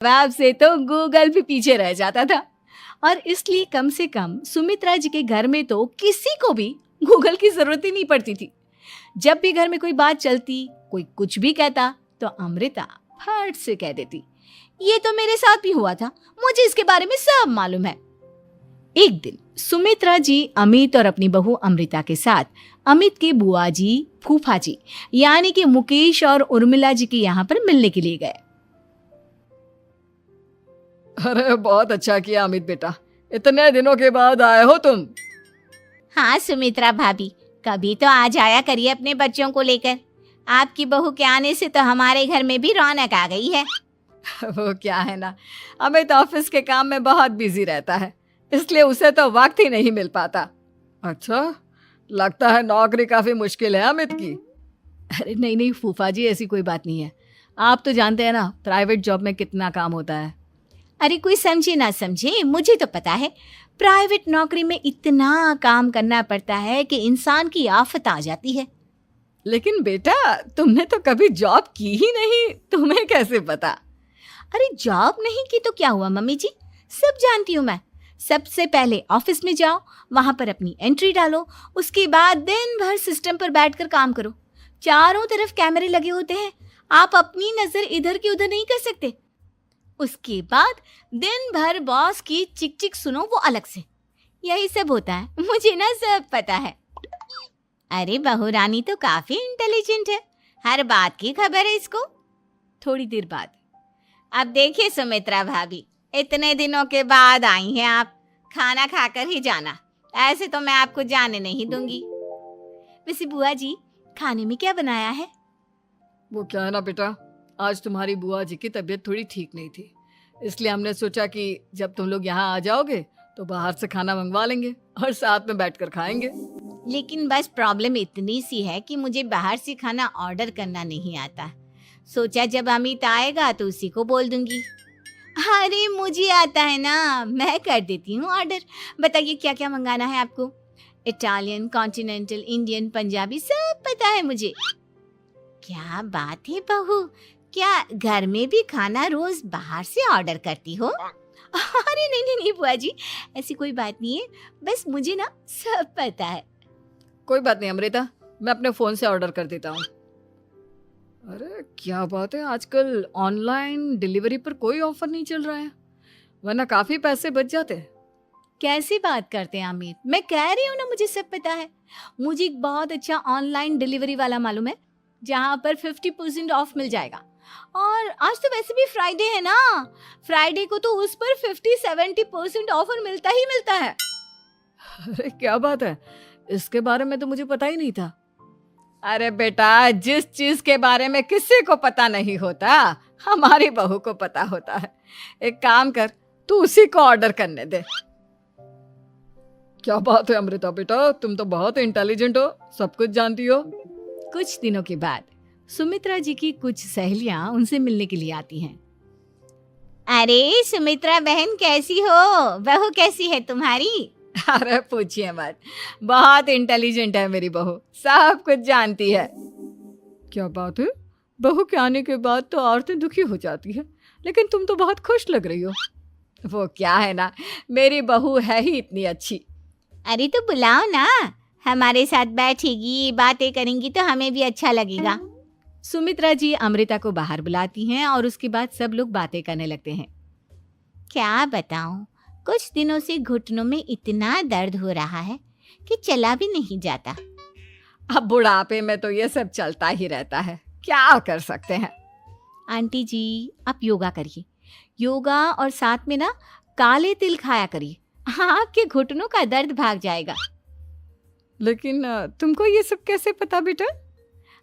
जवाब से तो गूगल भी पीछे रह जाता था। और इसलिए कम से कम सुमित्रा जी के घर में तो किसी को भी गूगल की जरूरत ही नहीं पड़ती थी। जब भी घर में कोई बात चलती, कोई कुछ भी कहता, तो अमृता फट से कह देती, ये तो मेरे साथ भी हुआ था, मुझे इसके बारे में सब मालूम है। एक दिन सुमित्रा जी अमित और अपनी बहू अमृता के साथ अमित के बुआ जी, फूफा जी यानी कि मुकेश और उर्मिला जी के यहाँ पर मिलने के लिए गए। अरे बहुत अच्छा किया अमित बेटा, इतने दिनों के बाद आए हो तुम। हाँ सुमित्रा भाभी, कभी तो आ जाया करिए अपने बच्चों को लेकर। आपकी बहू के आने से तो हमारे घर में भी रौनक आ गई है। वो क्या है ना, अमित ऑफिस के काम में बहुत बिजी रहता है, इसलिए उसे तो वक्त ही नहीं मिल पाता। अच्छा, लगता है नौकरी काफी मुश्किल है अमित की। अरे नहीं नहीं फूफा जी, ऐसी कोई बात नहीं है। आप तो जानते हैं ना प्राइवेट जॉब में कितना काम होता है। अरे कोई समझे ना समझे, मुझे तो पता है प्राइवेट नौकरी में इतना काम करना पड़ता है कि इंसान की आफत आ जाती है। लेकिन बेटा तुमने तो कभी जॉब की ही नहीं, तुम्हें कैसे पता? अरे जॉब नहीं की तो क्या हुआ मम्मी जी, सब जानती हूँ मैं। सबसे पहले ऑफिस में जाओ, वहां पर अपनी एंट्री डालो, उसके बाद दिन भर सिस्टम पर बैठकर काम करो। चारों तरफ कैमरे लगे होते हैं, आप अपनी नजर इधर की उधर नहीं कर सकते। उसके बाद दिन भर बॉस की चिक चिक सुनो, वो अलग से। यही सब होता है, मुझे ना सब पता है। अरे बहू रानी तो काफी इंटेलिजेंट है, हर बात की खबर है इसको। थोड़ी देर बाद, अब देखिए सुमित्रा भाभी, इतने दिनों के बाद आई हैं आप, खाना खाकर ही जाना, ऐसे तो मैं आपको जाने नहीं दूंगी। वैसे बुआ जी खाने में क्या बनाया है? वो क्या है ना बेटा, आज तुम्हारी बुआ जी की तबीयत थोड़ी ठीक नहीं थी, इसलिए हमने सोचा कि जब तुम लोग यहाँ आ जाओगे तो बाहर से खाना मंगवा लेंगे और साथ में बैठकर खाएंगे। लेकिन बस प्रॉब्लम इतनी सी है कि मुझे बाहर से खाना ऑर्डर करना नहीं आता। सोचा जब अमित आएगा तो उसी को बोल दूंगी। अरे मुझे आता है ना, मैं कर देती हूँ ऑर्डर। बताइए क्या क्या मंगाना है आपको? इटालियन, कॉन्टिनेंटल, इंडियन, पंजाबी, सब पता है मुझे। क्या बात है बहू, क्या घर में भी खाना रोज बाहर से ऑर्डर करती हो? अरे नहीं नहीं नहीं बुआ जी, ऐसी कोई बात नहीं है, बस मुझे ना सब पता है। कोई बात नहीं अमृता, मैं अपने फोन से ऑर्डर कर देता हूँ। अरे क्या बात है, आजकल ऑनलाइन डिलीवरी पर कोई ऑफर नहीं चल रहा है, वरना काफी पैसे बच जाते हैं। कैसी बात करते हैं अमित, मैं कह रही हूँ ना मुझे सब पता है। मुझे एक बहुत अच्छा ऑनलाइन डिलीवरी वाला मालूम है, जहाँ पर 50% ऑफ मिल जाएगा। और आज तो वैसे भी फ्राइडे है ना, फ्राइडे को तो उस पर 50-70% ऑफर मिलता ही मिलता है। अरे क्या बात है, इसके बारे में तो मुझे पता ही नहीं था। अरे बेटा, जिस चीज के बारे में किसी को पता नहीं होता, हमारी बहू को पता होता है। एक काम कर, तू उसी को ऑर्डर करने दे। क्या बात है अमृता बेटा, तुम तो बहुत इंटेलिजेंट हो, सब कुछ जानती हो। कुछ दिनों के बाद सुमित्रा जी की कुछ सहेलियां उनसे मिलने के लिए आती हैं। अरे सुमित्रा बहन कैसी हो, बहू कैसी है तुम्हारी? अरे पूछिए मत, बहुत इंटेलिजेंट है मेरी बहू, सब कुछ जानती है। क्या बात है, बहू के आने के बाद तो औरतें दुखी हो जाती है, लेकिन तुम तो बहुत खुश लग रही हो। वो क्या है ना, मेरी बहू है ही इतनी अच्छी। अरे तो बुलाओ ना, हमारे साथ बैठेगी, बातें करेंगी तो हमें भी अच्छा लगेगा। सुमित्रा जी अमृता को बाहर बुलाती हैं और उसके बाद सब लोग बातें करने लगते हैं। क्या बताऊं, कुछ दिनों से घुटनों में इतना दर्द हो रहा है कि चला भी नहीं जाता। अब बुढ़ापे में तो ये सब चलता ही रहता है, क्या कर सकते हैं। आंटी जी आप योगा करिए, योगा और साथ में ना काले तिल खाया करिए, आपके घुटनों का दर्द भाग जाएगा। लेकिन तुमको ये सब कैसे पता बेटा?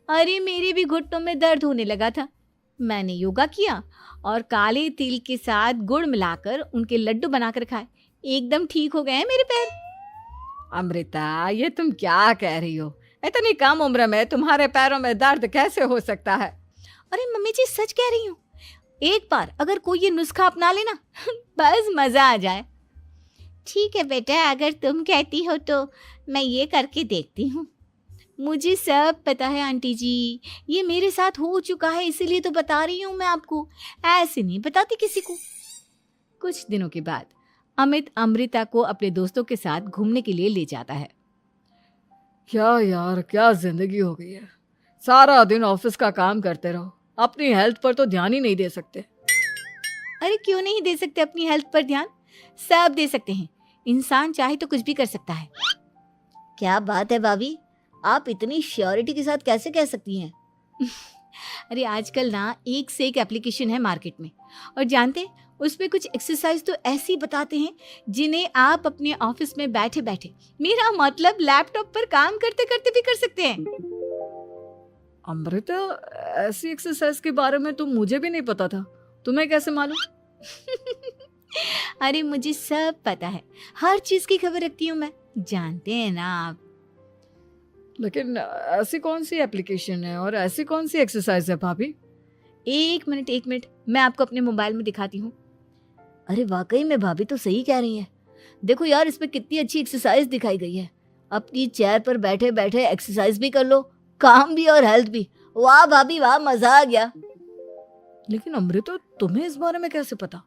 अरे मेरे भी घुटनों में दर्द होने लगा था, मैंने योगा किया और काले तिल के साथ गुड़ मिलाकर उनके लड्डू बनाकर खाए, एकदम ठीक हो गए हैं मेरे पैर। अमृता ये तुम क्या कह रही हो, इतनी कम उम्र में तुम्हारे पैरों में दर्द कैसे हो सकता है? अरे मम्मी जी सच कह रही हूँ, एक बार अगर कोई ये नुस्खा अपना लेना बस मजा आ जाए। ठीक है बेटा, अगर तुम कहती हो तो मैं ये करके देखती हूँ। मुझे सब पता है आंटी जी, ये मेरे साथ हो चुका है, इसीलिए तो बता रही हूँ मैं आपको, ऐसे नहीं बताती किसी को। कुछ दिनों के बाद अमित अमृता को अपने दोस्तों के साथ घूमने के लिए ले जाता है। क्या यार, क्या जिंदगी हो गई है। सारा दिन ऑफिस का काम करते रहो, अपनी हेल्थ पर तो ध्यान ही नहीं दे सकते। अरे क्यों नहीं दे सकते अपनी हेल्थ पर ध्यान, सब दे सकते हैं। इंसान चाहे तो कुछ भी कर सकता है। क्या बात है भाभी, आप इतनी श्योरिटी के साथ कैसे कह सकती हैं? अरे आजकल ना एक से एक एप्लीकेशन है मार्केट में, और जानते हैं उसमें कुछ एक्सरसाइज तो ऐसी बताते हैं जिन्हें आप अपने ऑफिस में बैठे बैठे, मेरा मतलब लैपटॉप पर काम करते करते भी कर सकते हैं। अमृता, ऐसी एक्सरसाइज के बारे में तो मुझे भी नहीं पता था, तुम्हें कैसे मालूम? अरे मुझे सब पता है, हर चीज की खबर रखती हूँ मैं, जानते हैं ना आप। लेकिन ऐसी कौन सी एप्लीकेशन है और ऐसी कौन सी एक्सरसाइज है भाभी? एक मिनट, मैं आपको अपने मोबाइल में दिखाती हूँ। अरे वाकई में भाभी तो सही कह रही हैं। देखो यार, इस पे कितनी अच्छी एक्सरसाइज दिखाई गई है। अपनी चेयर पर बैठे बैठे एक्सरसाइज भी कर लो, काम भी और हेल्थ भी। वाह भाभी वाह, मजा आ गया। लेकिन अमृता, तुम्हें इस बारे में कैसे पता?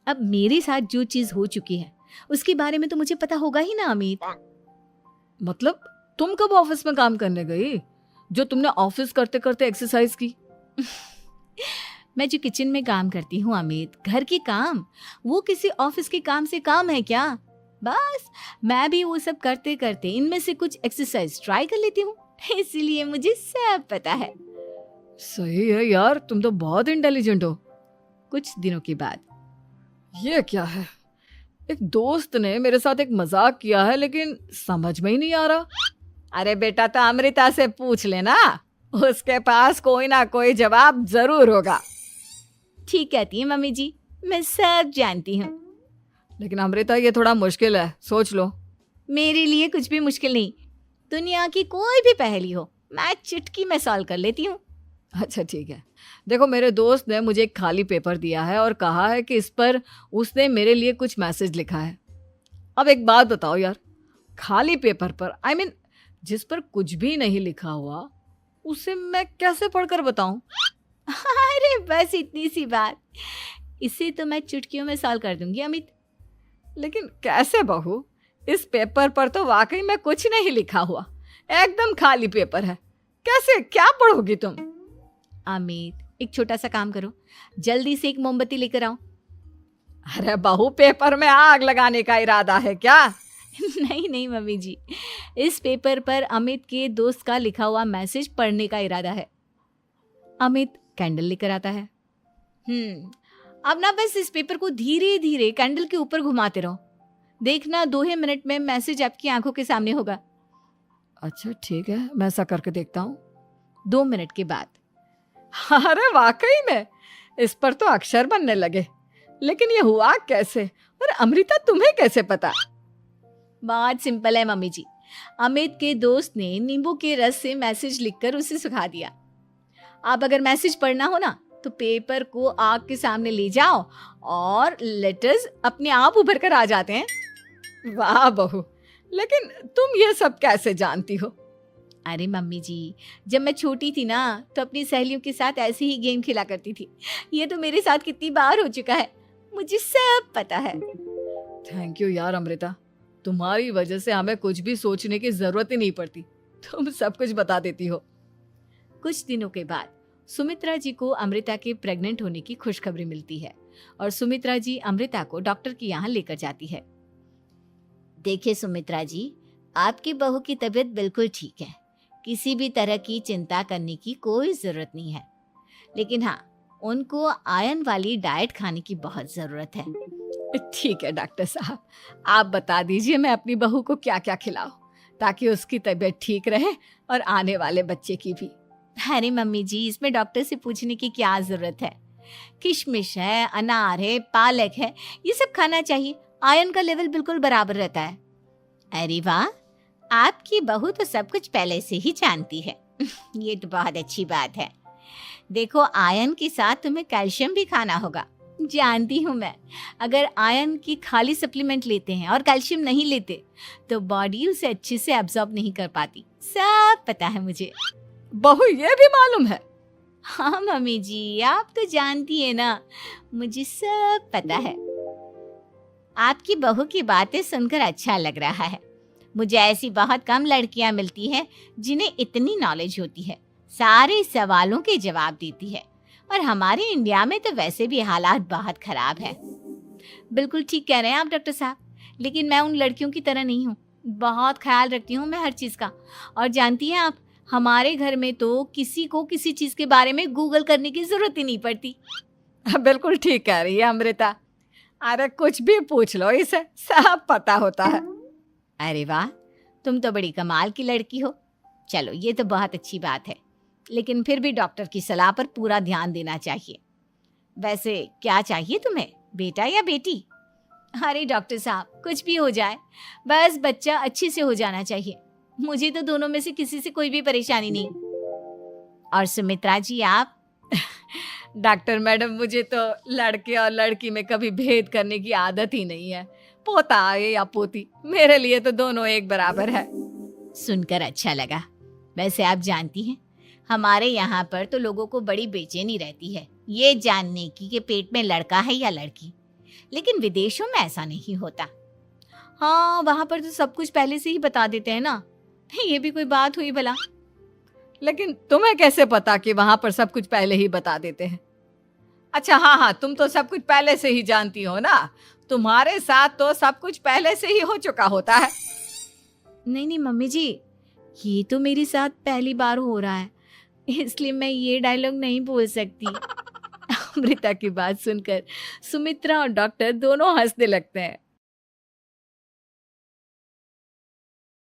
अब मेरे साथ जो चीज हो चुकी है उसके बारे में तो मुझे पता होगा ही ना अमित। मतलब तुम कब ऑफिस में काम करने गई जो तुमने ऑफिस करते करते एक्सरसाइज की? मैं जो किचन में काम करती हूँ अमित, घर के काम, वो किसी ऑफिस के काम से काम है क्या? बस मैं भी वो सब करते करते इनमें से कुछ एक्सरसाइज ट्राई कर लेती हूँ, इसीलिए मुझे सब पता है। सही है यार, तुम तो बहुत इंटेलिजेंट हो। कुछ दिनों के बाद ये क्या है, एक दोस्त ने मेरे साथ एक मजाक किया है लेकिन समझ में ही नहीं आ रहा। अरे बेटा, तो अमृता से पूछ लेना, उसके पास कोई ना कोई जवाब जरूर होगा। ठीक कहती है मम्मी जी, मैं सब जानती हूँ। लेकिन अमृता, ये थोड़ा मुश्किल है, सोच लो। मेरे लिए कुछ भी मुश्किल नहीं, दुनिया की कोई भी पहेली हो मैं चुटकी में सॉल्व कर लेती हूँ। अच्छा ठीक है, देखो मेरे दोस्त ने मुझे एक खाली पेपर दिया है और कहा है कि इस पर उसने मेरे लिए कुछ मैसेज लिखा है। अब एक बात बताओ यार, खाली पेपर पर, आई मीन जिस पर कुछ भी नहीं लिखा हुआ, उसे मैं कैसे पढ़कर बताऊं? अरे बस इतनी सी बात, इसे तो मैं चुटकियों में सॉल्व कर दूंगी अमित। लेकिन कैसे बहू, इस पेपर पर तो वाकई में कुछ नहीं लिखा हुआ, एकदम खाली पेपर है, कैसे, क्या पढ़ोगी तुम? अमित, एक छोटा सा काम करो, जल्दी से एक मोमबत्ती लेकर आओ। अरे बहू, पेपर में आग लगाने का इरादा है क्या? नहीं मम्मी जी, इस पेपर पर अमित के दोस्त का लिखा हुआ मैसेज पढ़ने का इरादा है। अमित कैंडल लेकर आता है। अब ना बस इस पेपर को धीरे धीरे कैंडल के ऊपर घुमाते रहो, देखना 2 ही मिनट में मैसेज आपकी आंखों के सामने होगा। अच्छा ठीक है, मैं ऐसा करके देखता हूँ। 2 मिनट के बाद अरे वाकई में इस पर तो अक्षर बनने लगे, लेकिन ये हुआ कैसे? और अमृता, तुम्हें कैसे पता? बहुत सिंपल है मम्मी जी, अमित के दोस्त ने नींबू के रस से मैसेज लिखकर उसे सुखा दिया। आप अगर मैसेज पढ़ना हो ना तो पेपर को आग के सामने ले जाओ और लेटर्स अपने आप उभर कर आ जाते हैं। वाह बहू, लेकिन तुम ये सब कैसे जानती हो? अरे मम्मी जी, जब मैं छोटी थी ना तो अपनी सहेलियों के साथ ऐसे ही गेम खेला करती थी। ये तो मेरे साथ कितनी बार हो चुका है, मुझे सब पता है। थैंक यू यार अमृता, तुम्हारी वजह से हमें कुछ भी सोचने की जरूरत ही नहीं पड़ती, तुम सब कुछ बता देती हो। कुछ दिनों के बाद सुमित्रा जी को अमृता के प्रेग्नेंट होने की खुशखबरी मिलती है और सुमित्रा जी अमृता को डॉक्टर के यहाँ लेकर जाती है। देखिए सुमित्रा जी, आपकी बहू की तबीयत बिल्कुल ठीक है, किसी भी तरह की चिंता करने की कोई जरूरत नहीं है, लेकिन हाँ, उनको आयरन वाली डाइट खाने की बहुत जरूरत है। ठीक है डॉक्टर साहब, आप बता दीजिए मैं अपनी बहू को क्या क्या खिलाऊं ताकि उसकी तबीयत ठीक रहे और आने वाले बच्चे की भी। अरे मम्मी जी, इसमें डॉक्टर से पूछने की क्या जरूरत है, किशमिश है, अनार है, पालक है, ये सब खाना चाहिए, आयरन का लेवल बिल्कुल बराबर रहता है। अरे वाह, आपकी बहू तो सब कुछ पहले से ही जानती है। ये तो बहुत अच्छी बात है। देखो, आयरन के साथ तुम्हें कैल्शियम भी खाना होगा, जानती हूँ मैं, अगर आयरन की खाली सप्लीमेंट लेते हैं और कैल्शियम नहीं लेते तो बॉडी उसे अच्छे से एब्जॉर्ब नहीं कर पाती। सब पता है मुझे। बहू ये भी मालूम है? हाँ मम्मी जी, आप तो जानती है ना, मुझे सब पता है। आपकी बहू की बातें सुनकर अच्छा लग रहा है। मुझे ऐसी बहुत कम लड़कियां मिलती हैं जिन्हें इतनी नॉलेज होती है, सारे सवालों के जवाब देती है। और हमारे इंडिया में तो वैसे भी हालात बहुत खराब है। बिल्कुल ठीक कह रहे हैं आप डॉक्टर साहब, लेकिन मैं उन लड़कियों की तरह नहीं हूँ। बहुत ख्याल रखती हूँ मैं हर चीज़ का। और जानती हैं आप, हमारे घर में तो किसी को किसी चीज़ के बारे में गूगल करने की ज़रूरत ही नहीं पड़ती। बिल्कुल ठीक कह रही है अमृता। अरे कुछ भी पूछ लो, इसे सब पता होता है। अरे वाह, तुम तो बड़ी कमाल की लड़की हो। चलो ये तो बहुत अच्छी बात है, लेकिन फिर भी डॉक्टर की सलाह पर पूरा ध्यान देना चाहिए। वैसे क्या चाहिए तुम्हें, बेटा या बेटी? अरे डॉक्टर साहब, कुछ भी हो जाए, बस बच्चा अच्छे से हो जाना चाहिए। मुझे तो दोनों में से किसी से कोई भी परेशानी नहीं। और सुमित्रा जी आप? डॉक्टर मैडम, मुझे तो लड़के और लड़की में कभी भेद करने की आदत ही नहीं है। पोता आए या पोती, मेरे लिए तो दोनों एक बराबर है। सुनकर अच्छा लगा। वैसे आप जानती हैं, हमारे यहाँ पर तो लोगों को बड़ी बेचैनी रहती है ये जानने की कि पेट में लड़का है या लड़की, लेकिन विदेशों में ऐसा नहीं होता। हाँ, वहाँ पर तो सब कुछ पहले से ही बता देते हैं ना। ये भी कोई बात हुई भला? लेकिन तुम्हें कैसे पता कि वहां पर सब कुछ पहले ही बता देते हैं? अच्छा हाँ, तुम तो सब कुछ पहले से ही जानती हो ना। तुम्हारे साथ तो सब कुछ पहले से ही हो चुका होता है। नहीं मम्मी जी, ये तो मेरे साथ पहली बार हो रहा है, इसलिए मैं ये डायलॉग नहीं बोल सकती। अमृता की बात सुनकर सुमित्रा और डॉक्टर दोनों हंसने लगते हैं।